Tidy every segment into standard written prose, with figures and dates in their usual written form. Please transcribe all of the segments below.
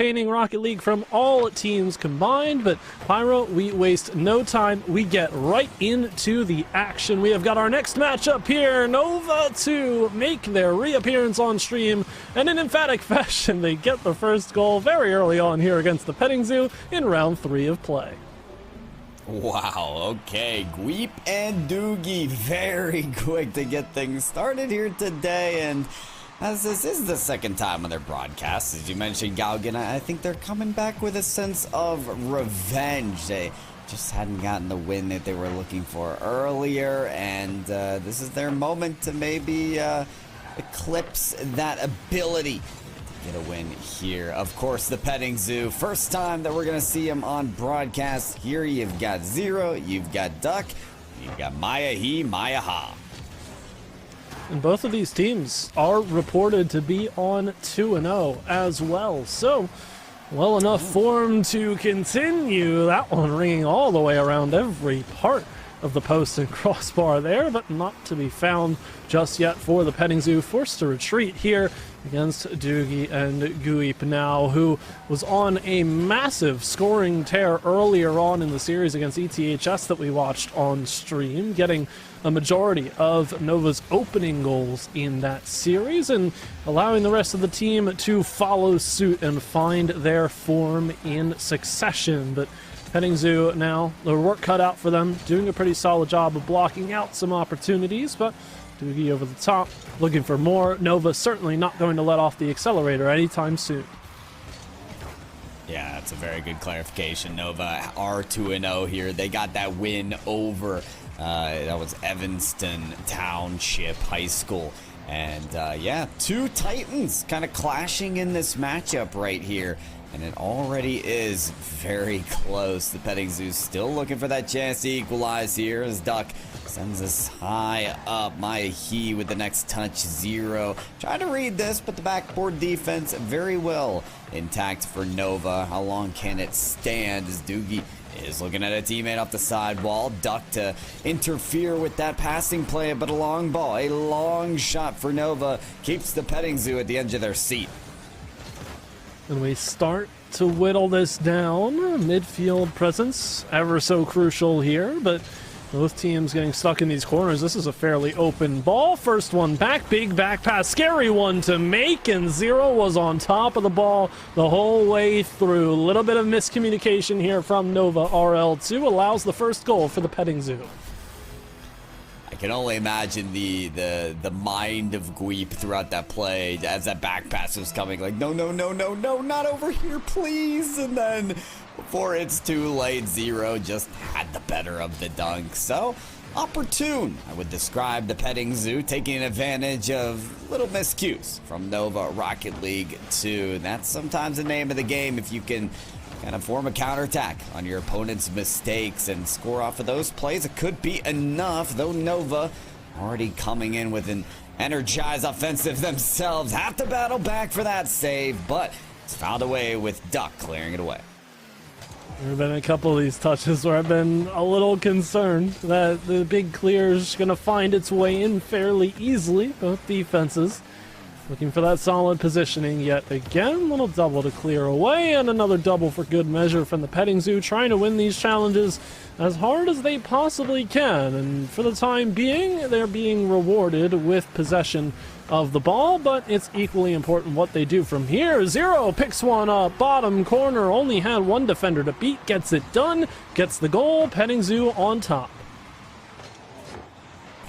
entertaining Rocket League from all teams combined, but Pyro, we waste no time. We get right into the action. We have got our next matchup here. Nova to make their reappearance on stream, and in emphatic fashion, they get the first goal very early on here against the Petting Zoo in round 3 of play. Wow, okay, Gweep and Doogie very quick to get things started here today, and as this is the second time on their broadcast, as you mentioned, Galgan, I think they're coming back with a sense of revenge. They just hadn't gotten the win that they were looking for earlier, and this is their moment to maybe eclipse that ability to get a win here. Of course, the Petting Zoo, first time that we're going to see him on broadcast. Here you've got Zero, you've got Duck, you've got Maya He, Maya Ha. And both of these teams are reported to be on 2-0 as well. So, well enough form to continue. That one ringing all the way around every part of the post and crossbar there, but not to be found just yet for the Petting Zoo. Forced to retreat here against Doogie and Gweep now, who was on a massive scoring tear earlier on in the series against ETHS that we watched on stream, getting a majority of Nova's opening goals in that series and allowing the rest of the team to follow suit and find their form in succession. But Petting Zoo now, the work cut out for them, doing a pretty solid job of blocking out some opportunities, but Doogie over the top, looking for more. Nova certainly not going to let off the accelerator anytime soon. Yeah, that's a very good clarification. Nova are 2-0 here. They got that win over, that was Evanston Township High School. And yeah, two Titans kind of clashing in this matchup right here. And it already is very close. The Petting Zoo still looking for that chance to equalize here as Duck sends us high up. Maya He with the next touch, Zero. Trying to read this, but the backboard defense very well intact for Nova. How long can it stand as Doogie is looking at a teammate off the sidewall. Duck to interfere with that passing play, but a long ball, a long shot for Nova keeps the Petting Zoo at the edge of their seat. And we start to whittle this down. Midfield presence, ever so crucial here, but both teams getting stuck in these corners. This is a fairly open ball. First one back, big back pass, scary one to make, and Zero was on top of the ball the whole way through. A little bit of miscommunication here from Nova. RL2 allows the first goal for the Petting Zoo. I can only imagine the mind of Gweep throughout that play as that back pass was coming, like, no, no, no, no, no, not over here, please. And then before it's too late, Zero just had the better of the dunk. So opportune, I would describe the Petting Zoo, taking advantage of little miscues from Nova Rocket League 2. That's sometimes the name of the game, if you can kind of form a counterattack on your opponent's mistakes and score off of those plays. It could be enough, though Nova already coming in with an energized offensive themselves. Have to battle back for that save, but it's found a way with Duck clearing it away. There have been a couple of these touches where I've been a little concerned that the big clear is going to find its way in fairly easily. Both defenses looking for that solid positioning yet again. Little double to clear away, and another double for good measure from the Petting Zoo, trying to win these challenges as hard as they possibly can. And for the time being, they're being rewarded with possession of the ball, but it's equally important what they do from here. Zero picks one up, bottom corner, only had one defender to beat, gets it done, gets the goal. Petting Zoo on top.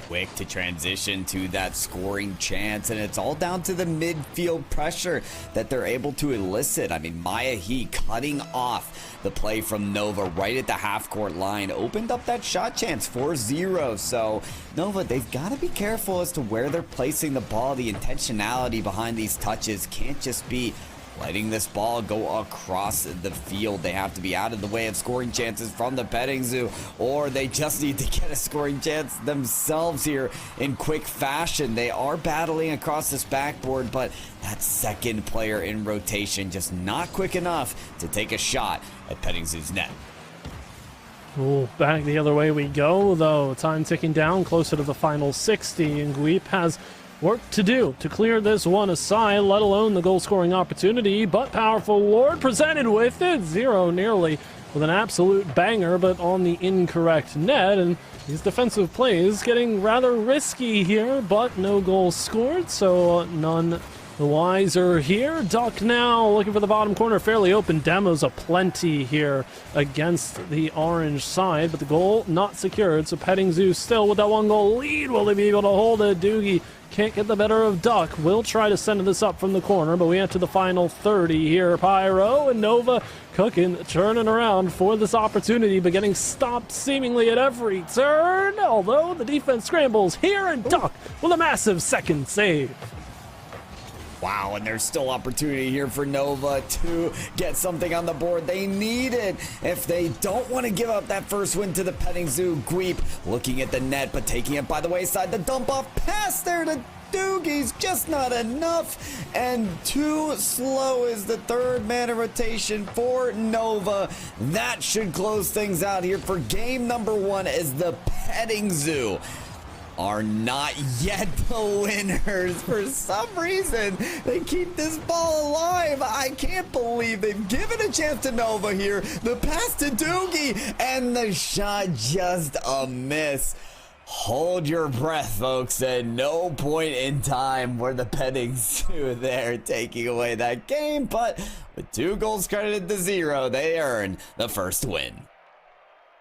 Quick to transition to that scoring chance, and it's all down to the midfield pressure that they're able to elicit. I mean, Maya He cutting off the play from Nova right at the half-court line opened up that shot chance for Zero. So Nova, they've got to be careful as to where they're placing the ball. The intentionality behind these touches can't just be letting this ball go across the field. They have to be out of the way of scoring chances from the Petting Zoo, or they just need to get a scoring chance themselves here in quick fashion. They are battling across this backboard, but that second player in rotation just not quick enough to take a shot at Petting Zoo's net. Ooh, back the other way we go, though. Time ticking down closer to the final 60, and Gweep has work to do to clear this one aside, let alone the goal-scoring opportunity. But Powerful Lord presented with it. Zero nearly with an absolute banger, but on the incorrect net. And these defensive plays getting rather risky here, but no goals scored, so none the wiser here. Duck now looking for the bottom corner, fairly open. Demos aplenty here against the orange side, but the goal not secured. So Petting Zoo still with that 1-goal lead. Will they be able to hold it? Doogie can't get the better of Duck. Will try to send this up from the corner, but we enter the final 30 here. Pyro and Nova cooking, turning around for this opportunity, but getting stopped seemingly at every turn. Although the defense scrambles here, and Duck with a massive second save. Wow, and there's still opportunity here for Nova to get something on the board. They need it if they don't want to give up that first win to the Petting Zoo. Gweep looking at the net, but taking it by the wayside. The dump off pass there to Doogie's just not enough, and too slow is the third man of rotation for Nova. That should close things out here for game number 1 as the Petting Zoo are not yet the winners. For some reason, they keep this ball alive. I can't believe they've given a chance to Nova here. The pass to Doogie, and the shot just a miss. Hold your breath, folks. At no point in time were the Petting Zoo there taking away that game, but with 2 goals credited to 0, they earn the first win.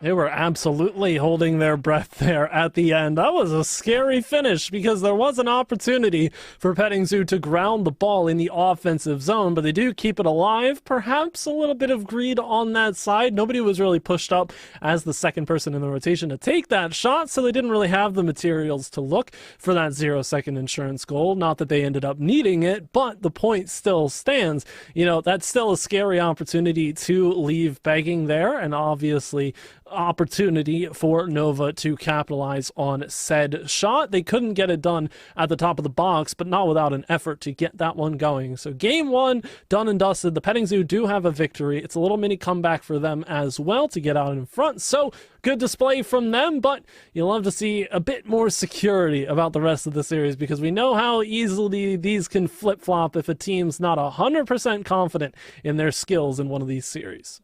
They were absolutely holding their breath there at the end. That was a scary finish because there was an opportunity for Petting Zoo to ground the ball in the offensive zone, but they do keep it alive. Perhaps a little bit of greed on that side. Nobody was really pushed up as the second person in the rotation to take that shot, so they didn't really have the materials to look for that 0-second insurance goal. Not that they ended up needing it, but the point still stands. You know, that's still a scary opportunity to leave begging there, and obviously opportunity for Nova to capitalize on said shot. They couldn't get it done at the top of the box, but not without an effort to get that one going. So game 1 done and dusted. The Petting Zoo do have a victory. It's a little mini comeback for them as well to get out in front. So good display from them, but you'll love to see a bit more security about the rest of the series, because we know how easily these can flip-flop if a team's not 100% confident in their skills in one of these series.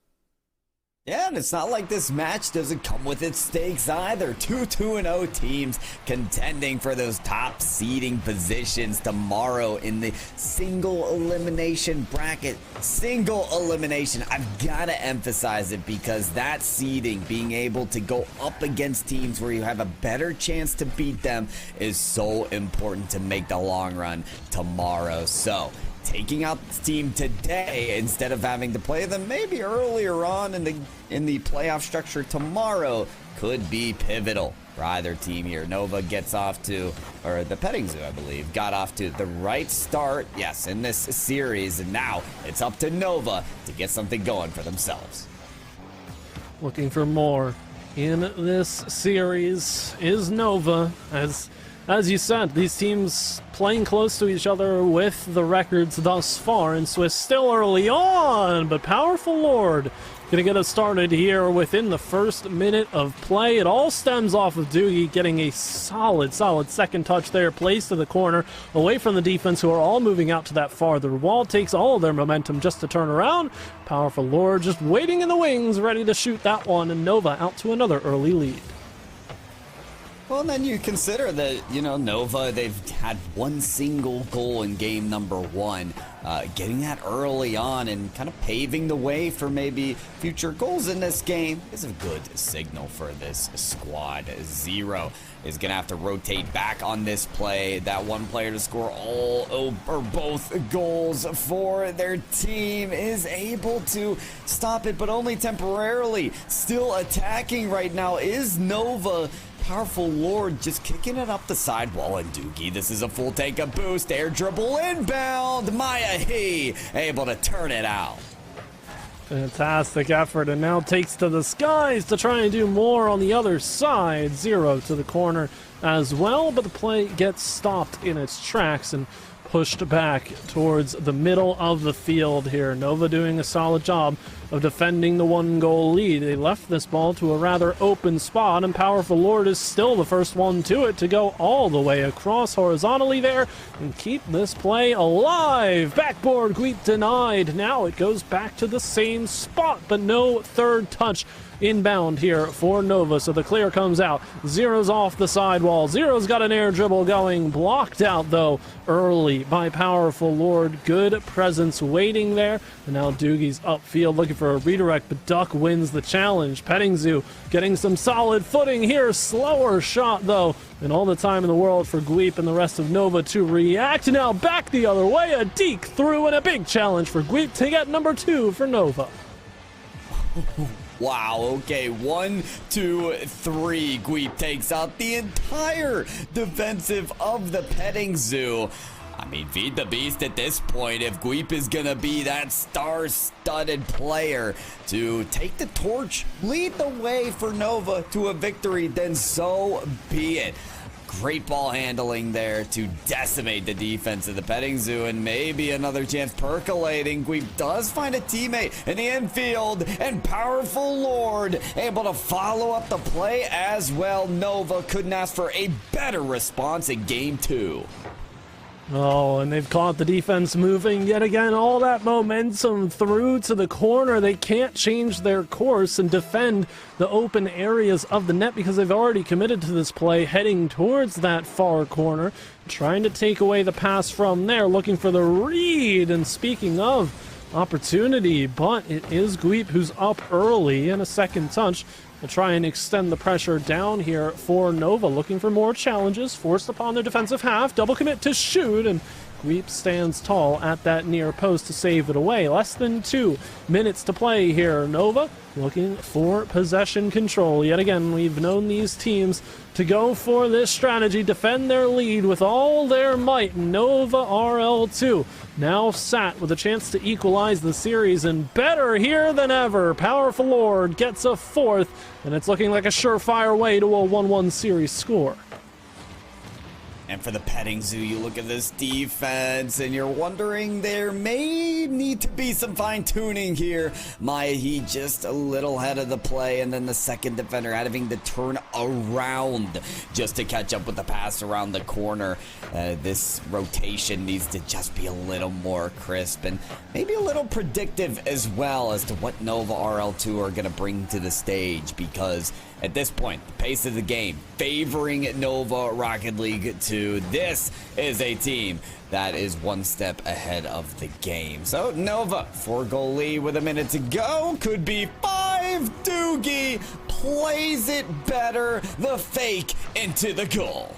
Yeah, and it's not like this match doesn't come with its stakes either. 2-2-0 teams contending for those top seeding positions tomorrow in the single elimination bracket. Single elimination. I've got to emphasize it because that seeding, being able to go up against teams where you have a better chance to beat them, is so important to make the long run tomorrow. So taking out this team today instead of having to play them maybe earlier on in the playoff structure tomorrow could be pivotal for either team here. Nova gets off to, or the Petting Zoo, I believe, got off to the right start, yes, in this series, and now it's up to Nova to get something going for themselves. Looking for more in this series is Nova. As you said, these teams playing close to each other with the records thus far, and Swiss still early on, but Powerful Lord gonna get us started here within the first minute of play. It all stems off of Doogie getting a solid second touch there, placed to the corner, away from the defense, who are all moving out to that farther wall. Takes all of their momentum just to turn around. Powerful Lord just waiting in the wings, ready to shoot that one, and Nova out to another early lead. Well, and then you consider that, you know, Nova, they've had 1 single goal in game number 1. Getting that early on and kind of paving the way for maybe future goals in this game is a good signal for this squad. 0 is going to have to rotate back on this play. That one player to score all or both goals for their team is able to stop it, but only temporarily. Still attacking right now is Nova. Powerful Lord just kicking it up the sidewall, and Doogie, this is a full tank of boost. Air dribble inbound. Maya He able to turn it out. Fantastic effort, and now takes to the skies to try and do more on the other side. 0 to the corner as well, but the play gets stopped in its tracks and pushed back towards the middle of the field here. Nova doing a solid job of defending the 1-goal lead. They left this ball to a rather open spot, and Powerful Lord is still the first one to it to go all the way across horizontally there and keep this play alive. Backboard Gweep denied. Now it goes back to the same spot, but no third touch inbound here for Nova, so the clear comes out. Zero's off the sidewall. Zero's got an air dribble going, blocked out though early by Powerful Lord. Good presence waiting there, and now Doogie's upfield looking for a redirect, but Duck wins the challenge. Petting Zoo getting some solid footing here. Slower shot though, and all the time in the world for Gweep and the rest of Nova to react. Now back the other way, a deke through, and a big challenge for Gweep to get number 2 for Nova. Wow, okay, 1, 2, 3. Gweep takes out the entire defensive of the Petting Zoo. I mean, feed the beast at this point if Gweep is gonna be that star-studded player to take the torch, lead the way for Nova to a victory, then so be it. Great ball handling there to decimate the defense of the Petting Zoo, and maybe another chance percolating. Gweep does find a teammate in the infield, and Powerful Lord able to follow up the play as well. Nova couldn't ask for a better response in game 2. Oh, and they've caught the defense moving yet again. All that momentum through to the corner. They can't change their course and defend the open areas of the net because they've already committed to this play, heading towards that far corner, trying to take away the pass from there, looking for the read. And speaking of opportunity, but it is Gweep who's up early, and a second touch will try and extend the pressure down here for Nova, looking for more challenges forced upon their defensive half. Double commit to shoot, and Gweep stands tall at that near post to save it away. Less than 2 minutes to play here. Nova looking for possession control. Yet again, we've known these teams to go for this strategy, defend their lead with all their might. Nova RL2 now sat with a chance to equalize the series, and better here than ever. Powerful Lord gets a 4th, and it's looking like a surefire way to a 1-1 series score. And for the Petting Zoo, you look at this defense and you're wondering there may need to be some fine-tuning here. He just a little ahead of the play, and then the second defender having to turn around just to catch up with the pass around the corner. This rotation needs to just be a little more crisp and maybe a little predictive as well as to what Nova RL2 are going to bring to the stage, because at this point, the pace of the game favoring Nova Rocket League 2. This is a team that is one step ahead of the game. So Nova, 4-goal lead with a minute to go. Could be 5. Doogie plays it better. The fake into the goal.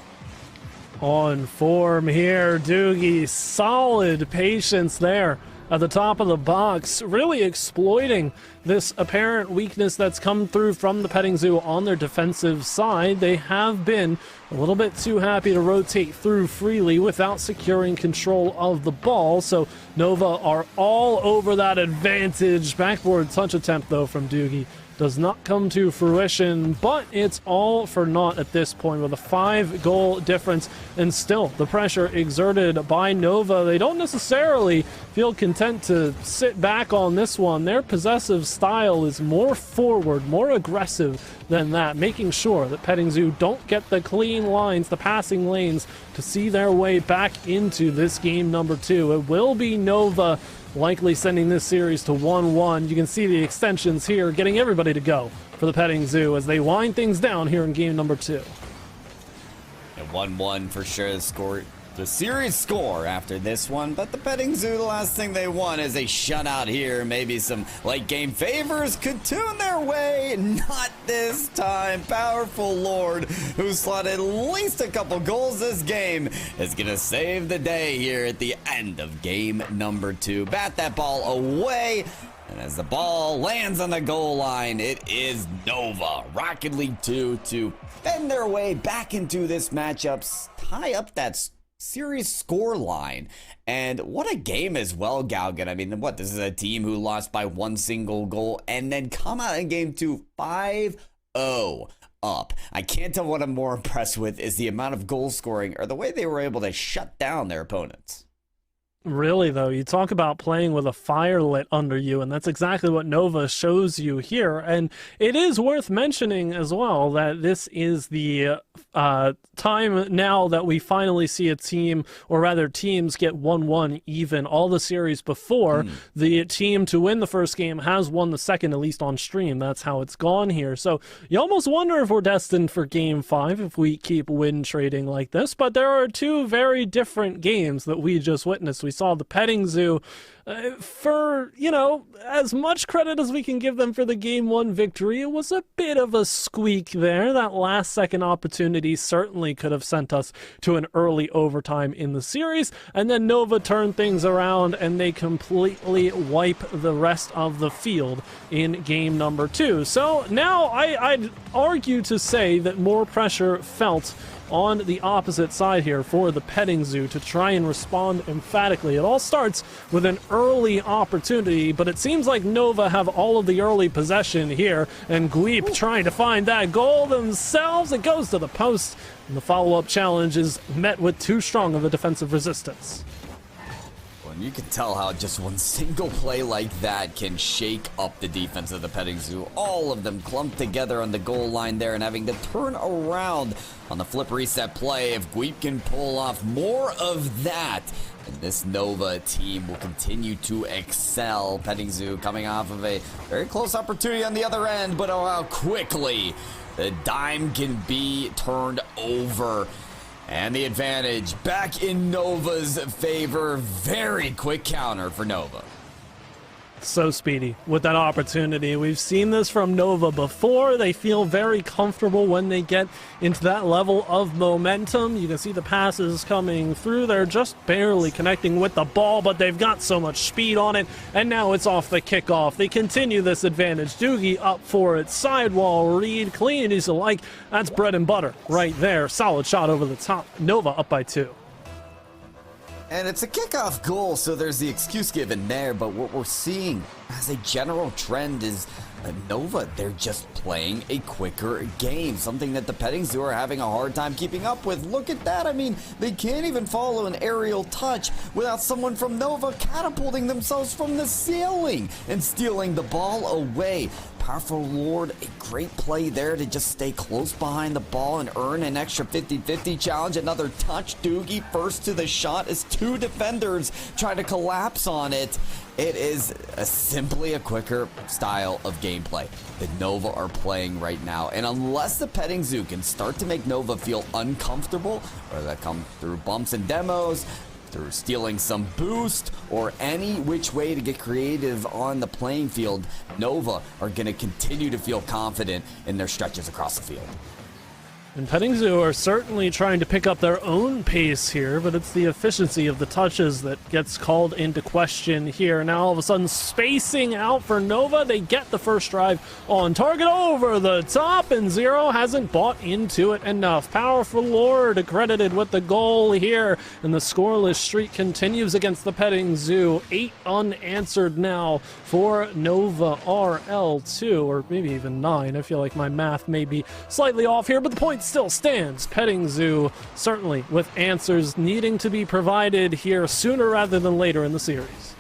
On form here, Doogie, solid patience there at the top of the box, really exploiting this apparent weakness that's come through from the Petting Zoo on their defensive side. They have been a little bit too happy to rotate through freely without securing control of the ball, so Nova are all over that advantage. Backboard touch attempt, though, from Doogie does not come to fruition, but it's all for naught at this point with a 5-goal difference, and still the pressure exerted by Nova. They don't necessarily feel content to sit back on this one. Their possessive style is more forward, more aggressive than that, making sure that Petting Zoo don't get the clean lines, the passing lanes, to see their way back into this game number 2. It will be Nova likely sending this series to 1-1. You can see the extensions here, getting everybody to go for the Petting Zoo as they wind things down here in game number 2. And 1-1 for sure, the series score after this one, but the Petting Zoo, the last thing they want is a shutout here. Maybe some late game favors could tune their way. Not this time. Powerful Lord, who slotted at least a couple goals this game, is gonna save the day here at the end of game number 2. Bat that ball away, and as the ball lands on the goal line, it is Nova Rocket League 2 to bend their way back into this matchup, tie up that series score line. And what a game as well, Galgan. I mean, this is a team who lost by 1 single goal and then come out in game 2 5-0 up. I can't tell what I'm more impressed with is the amount of goal scoring or the way they were able to shut down their opponents. Really, though, you talk about playing with a fire lit under you, and that's exactly what Nova shows you here. And it is worth mentioning as well that this is the time now that we finally see a team, or rather teams, get 1-1 even. All the series before, the team to win the first game has won the second, at least on stream. That's how it's gone here. So you almost wonder if we're destined for Game 5 if we keep win trading like this. But there are two very different games that we just witnessed. We saw the Petting Zoo, for, you know, as much credit as we can give them for the Game 1 victory, it was a bit of a squeak there. That last second opportunity certainly could have sent us to an early overtime in the series, and then Nova turned things around and they completely wipe the rest of the field in game number 2. So now I'd argue to say that more pressure felt on the opposite side here for the Petting Zoo to try and respond emphatically. It all starts with an early opportunity, but it seems like Nova have all of the early possession here, and Gweep trying to find that goal themselves. It goes to the post, and the follow-up challenge is met with too strong of a defensive resistance. You can tell how just one single play like that can shake up the defense of the Petting Zoo. All of them clumped together on the goal line there and having to turn around on the flip reset play. If Gweep can pull off more of that, and this Nova team will continue to excel. Petting Zoo coming off of a very close opportunity on the other end, but oh, how quickly the dime can be turned over. And the advantage back in Nova's favor. Very quick counter for Nova. So speedy with that opportunity. We've seen this from Nova before. They feel very comfortable when they get into that level of momentum. You can see the passes coming through. They're just barely connecting with the ball, but they've got so much speed on it. And now it's off the kickoff. They continue this advantage. Doogie up for it. Sidewall read. Clean as you like. That's bread and butter right there. Solid shot over the top. Nova up by 2. And it's a kickoff goal, so there's the excuse given there, but what we're seeing as a general trend is Nova, they're just playing a quicker game, something that the Petting Zoo are having a hard time keeping up with. Look at that. I mean, they can't even follow an aerial touch without someone from Nova catapulting themselves from the ceiling and stealing the ball away. Powerful Lord, a great play there to just stay close behind the ball and earn an extra 50-50 challenge. Another touch. Doogie first to the shot as two defenders try to collapse on it. It is simply a quicker style of gameplay that Nova are playing right now. And unless the Petting Zoo can start to make Nova feel uncomfortable, whether that come through bumps and demos, through stealing some boost, or any which way to get creative on the playing field, Nova are going to continue to feel confident in their stretches across the field. And Petting Zoo are certainly trying to pick up their own pace here, but it's the efficiency of the touches that gets called into question here. Now all of a sudden spacing out for Nova. They get the first drive on target over the top, and Zero hasn't bought into it enough. Powerful Lord accredited with the goal here, and the scoreless streak continues against the Petting Zoo. 8 unanswered now for Nova RL2, or maybe even 9. I feel like my math may be slightly off here, but the point still stands. Petting Zoo certainly with answers needing to be provided here sooner rather than later in the series.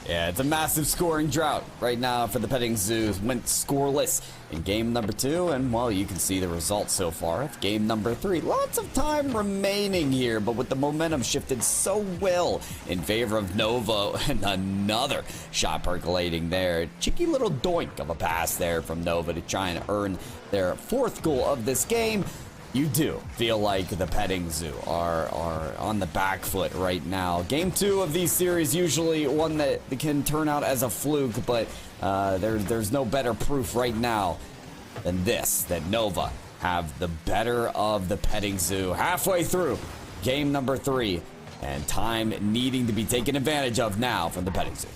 Yeah, it's a massive scoring drought right now for the Petting Zoo. Went scoreless in game number 2, and well, you can see the results so far of game number 3. Lots of time remaining here, but with the momentum shifted so well in favor of Nova, and another shot percolating there. Cheeky little doink of a pass there from Nova to try and earn their 4th goal of this game. You do feel like the Petting Zoo are on the back foot right now. Game 2 of these series, usually one that can turn out as a fluke, but there's no better proof right now than this, that Nova have the better of the Petting Zoo halfway through game number 3, and time needing to be taken advantage of now from the Petting Zoo.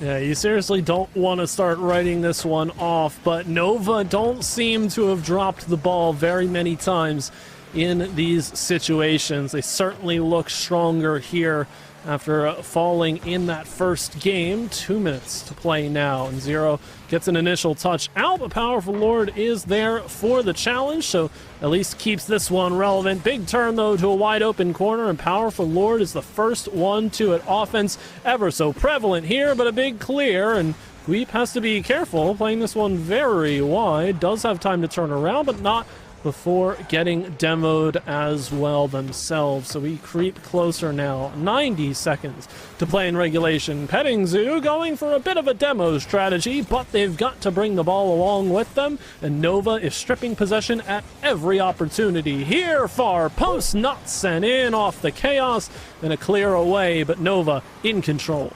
Yeah, you seriously don't want to start writing this one off, but Nova don't seem to have dropped the ball very many times in these situations. They certainly look stronger here after falling in that first game. 2 minutes to play now, and Zero gets an initial touch out, but Powerful Lord is there for the challenge, so at least keeps this one relevant. Big turn, though, to a wide open corner, and Powerful Lord is the first one to it. Offense ever so prevalent here, but a big clear, and Gweep has to be careful, playing this one very wide. Does have time to turn around, but not before getting demoed as well themselves. So we creep closer now. 90 seconds to play in regulation. Petting Zoo going for a bit of a demo strategy, but they've got to bring the ball along with them, and Nova is stripping possession at every opportunity. Here, far post not sent in off the chaos, and a clear away, but Nova in control.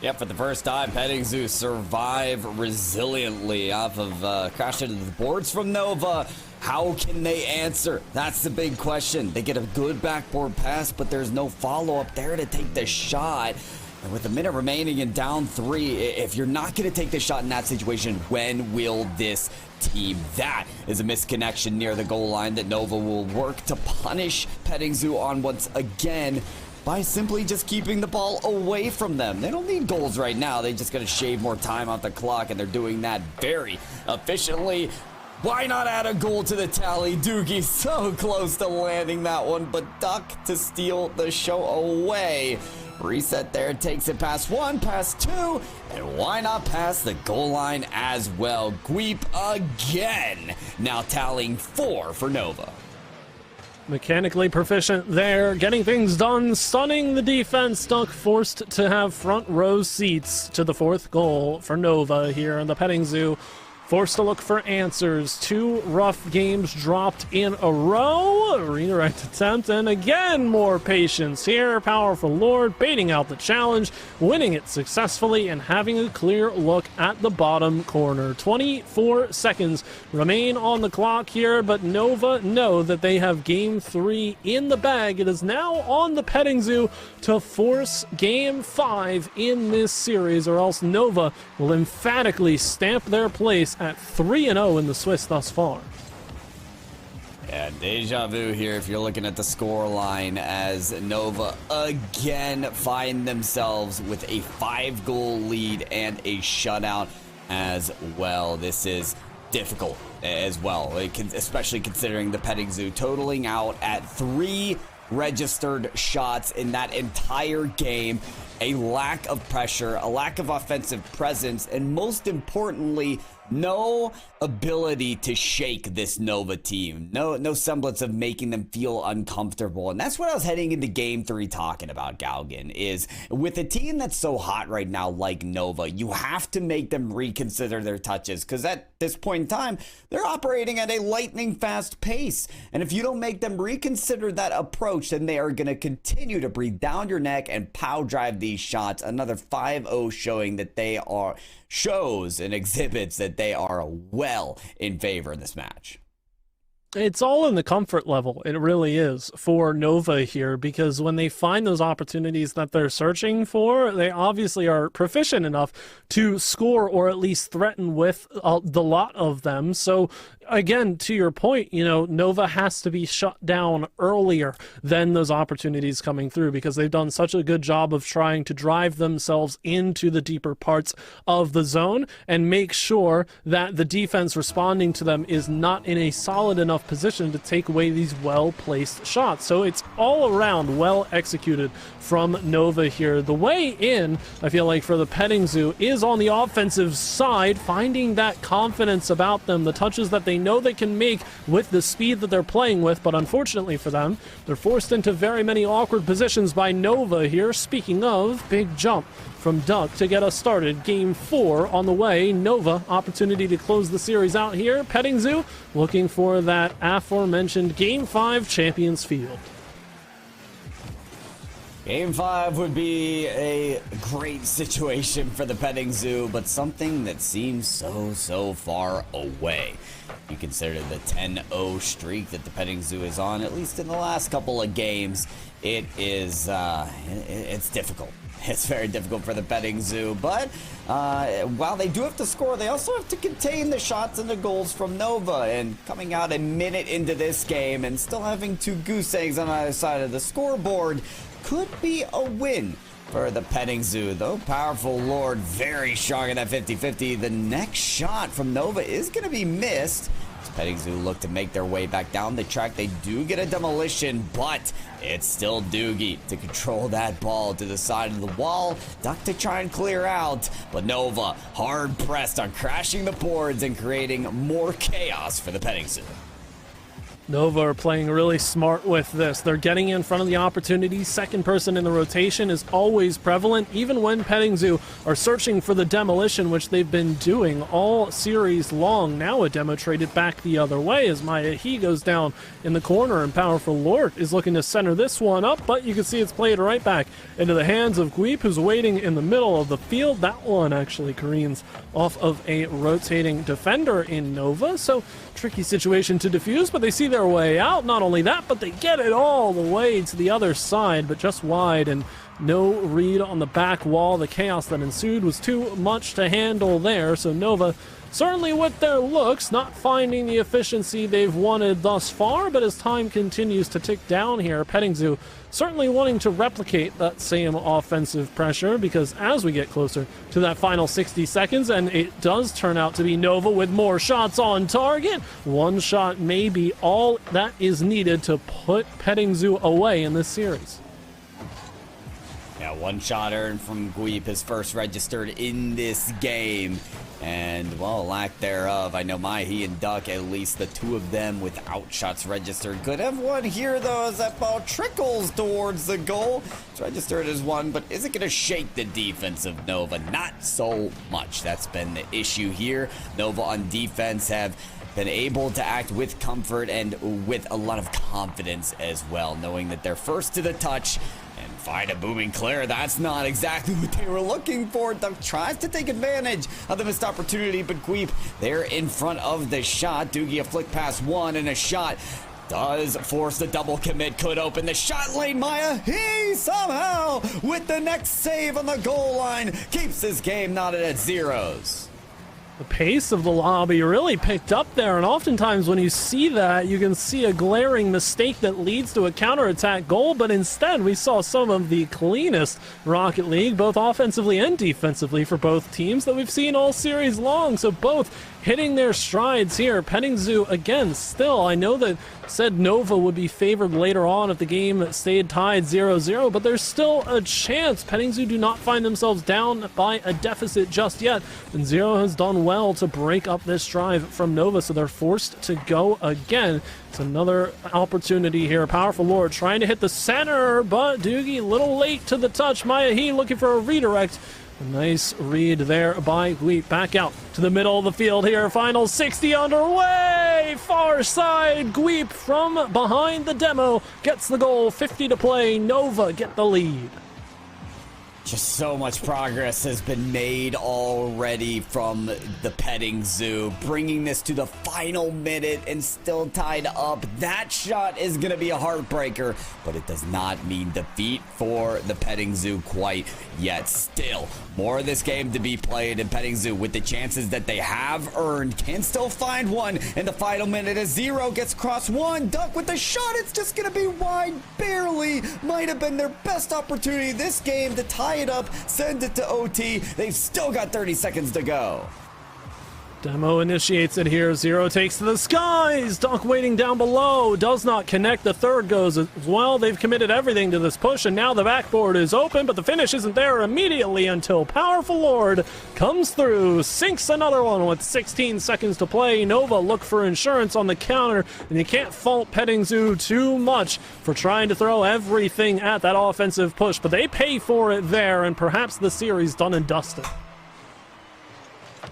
Yep, for the first time, Petting Zoo survive resiliently off of crash into the boards from Nova. How can they answer? That's the big question. They get a good backboard pass, but there's no follow-up there to take the shot. And with a minute remaining and down 3, if you're not going to take the shot in that situation, when will this team? That is a misconnection near the goal line that Nova will work to punish Petting Zoo on once again, by simply just keeping the ball away from them. They don't need goals right now. They just got to shave more time off the clock, and they're doing that very efficiently. Why not add a goal to the tally? Doogie so close to landing that one, but Duck to steal the show away. Reset there, takes it past 1, past 2, and why not pass the goal line as well? Gweep again, now tallying 4 for Nova. Mechanically proficient there, getting things done, stunning the defense. Duck forced to have front row seats to the 4th goal for Nova here in the Petting Zoo. Forced to look for answers. 2 rough games dropped in a row. A redirect attempt, and again more patience here. Powerful Lord baiting out the challenge, winning it successfully, and having a clear look at the bottom corner. 24 seconds remain on the clock here, but Nova know that they have game 3 in the bag. It is now on the Petting Zoo to force game 5 in this series, or else Nova will emphatically stamp their place at 3-0 in the Swiss thus far. Yeah, deja vu here if you're looking at the score line, as Nova again find themselves with a 5-goal lead and a shutout as well. This is difficult as well, especially considering the Petting Zoo totaling out at 3 registered shots in that entire game. A lack of pressure, a lack of offensive presence, and most importantly, no ability to shake this Nova team. No semblance of making them feel uncomfortable. And that's what I was heading into game 3 talking about, Galgan, is with a team that's so hot right now like Nova, you have to make them reconsider their touches, because at this point in time, they're operating at a lightning fast pace. And if you don't make them reconsider that approach, then they are going to continue to breathe down your neck and pow drive these shots. Another 5-0 showing that they are shows and exhibits that they are well in favor in this match. It's all in the comfort level. It really is for Nova here, because when they find those opportunities that they're searching for, they obviously are proficient enough to score or at least threaten with the lot of them. So again, to your point, Nova has to be shut down earlier than those opportunities coming through, because they've done such a good job of trying to drive themselves into the deeper parts of the zone and make sure that the defense responding to them is not in a solid enough position to take away these well-placed shots. So it's all around well executed from Nova here. The way in, I feel like, for the Petting Zoo is on the offensive side, finding that confidence about them, the touches that they know they can make with the speed that they're playing with. But unfortunately for them, they're forced into very many awkward positions by Nova here. Speaking of, big jump from Duck to get us started. Game 4 on the way. Nova, opportunity to close the series out here. Petting Zoo looking for that aforementioned Game 5 Champions Field. Game 5 would be a great situation for the Petting Zoo, but something that seems so far away. You consider the 10-0 streak that the Petting Zoo is on, at least in the last couple of games. It is, it's difficult. It's very difficult for the Petting Zoo, but while they do have to score, they also have to contain the shots and the goals from Nova. And coming out a minute into this game and still having 2 goose eggs on either side of the scoreboard could be a win for the Petting Zoo, though. Powerful Lord very strong in that 50-50. The next shot from Nova is going to be missed. Petting Zoo look to make their way back down the track. They do get a demolition, but it's still Doogie to control that ball to the side of the wall. Duck to try and clear out, but Nova hard pressed on crashing the boards and creating more chaos for the Petting Zoo. Nova are playing really smart with this. They're getting in front of the opportunity. Second person in the rotation is always prevalent, even when Petting Zoo are searching for the demolition, which they've been doing all series long. Now a demo traded back the other way as He goes down in the corner, and Powerful Lord is looking to center this one up, but you can see it's played right back into the hands of Gweep, who's waiting in the middle of the field. That one actually careens off of a rotating defender in Nova, so tricky situation to defuse, but they see their way out. Not only that, but they get it all the way to the other side, but just wide, and no read on the back wall. The chaos that ensued was too much to handle there, so Nova certainly with their looks not finding the efficiency they've wanted thus far, but as time continues to tick down here, Petting Zoo certainly wanting to replicate that same offensive pressure, because as we get closer to that final 60 seconds, and it does turn out to be Nova with more shots on target, one shot may be all that is needed to put Petting Zoo away in this series. Yeah, one shot earned from Gweep, his first registered in this game. And, well, lack thereof. I know He and Duck, at least the 2 of them without shots registered. Could have one here, though, as that ball trickles towards the goal. It's registered as 1, but is it going to shake the defense of Nova? Not so much. That's been the issue here. Nova on defense have been able to act with comfort and with a lot of confidence as well, knowing that they're first to the touch and find a booming clear. That's not exactly what they were looking for. Duck tries to take advantage of the missed opportunity, but Gweep, they're in front of the shot. Doogie a flick past 1 and a shot does force the double commit, could open the shot lane. He somehow, with the next save on the goal line, keeps this game knotted at zeros. The pace of the lobby really picked up there, and oftentimes when you see that, you can see a glaring mistake that leads to a counterattack goal, but instead we saw some of the cleanest Rocket League, both offensively and defensively, for both teams that we've seen all series long, so both hitting their strides here. Petting Zoo, again, still, I know that said Nova would be favored later on if the game stayed tied 0-0, but there's still a chance. Petting Zoo do not find themselves down by a deficit just yet, and Zero has done well to break up this drive from Nova, so they're forced to go again. It's another opportunity here. Powerful Lord trying to hit the center, but Doogie a little late to the touch. He looking for a redirect. A nice read there by Gweep. Back out to the middle of the field here. Final 60 underway. Far side. Gweep from behind the demo gets the goal. 50 to play. Nova get the lead. Just so much progress has been made already from the Petting Zoo, bringing this to the final minute and still tied up. That shot is going to be a heartbreaker, but it does not mean defeat for the Petting Zoo quite yet. Still, more of this game to be played, and Petting Zoo, with the chances that they have earned, can still find one in the final minute as Zero gets across 1. Duck with the shot. It's just going to be wide, barely. Might have been their best opportunity this game to tie it up, send it to OT. They've still got 30 seconds to go. Demo initiates it here. Zero takes to the skies. Duck waiting down below. Does not connect. The third goes as well. They've committed everything to this push, and now the backboard is open, but the finish isn't there immediately until Powerful Lord comes through, sinks another one with 16 seconds to play. Nova look for insurance on the counter, and you can't fault Petting Zoo too much for trying to throw everything at that offensive push, but they pay for it there, and perhaps the series done and dusted.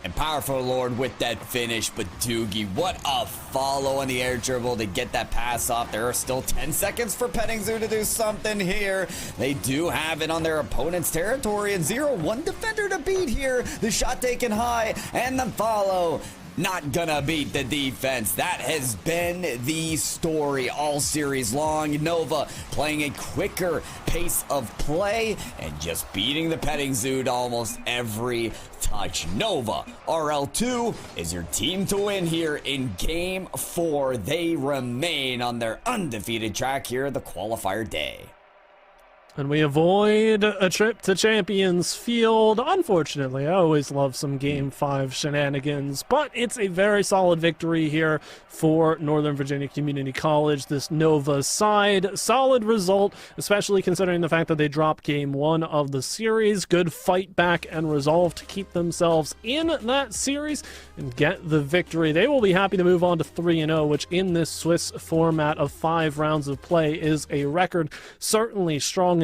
And Powerful Lord with that finish, but Doogie, what a follow on the air dribble to get that pass off. There are still 10 seconds for Petting Zoo to do something here. They do have it on their opponent's territory, and 0-1 defender to beat here. The shot taken high, and the follow. not gonna beat the defense. That has been the story all series long. Nova playing a quicker pace of play and just beating the petting zoo to almost every touch. Nova, RL2 is your team to win here in Game 4. They remain on their undefeated track here the qualifier day. And we avoid a trip to Champions Field. Unfortunately, I always love some Game 5 shenanigans, but it's a very solid victory here for Northern Virginia Community College. This Nova side, solid result, especially considering the fact that they dropped Game 1 of the series. Good fight back and resolve to keep themselves in that series and get the victory. They will be happy to move on to 3-0, which in this Swiss format of 5 rounds of play is a record. Certainly strong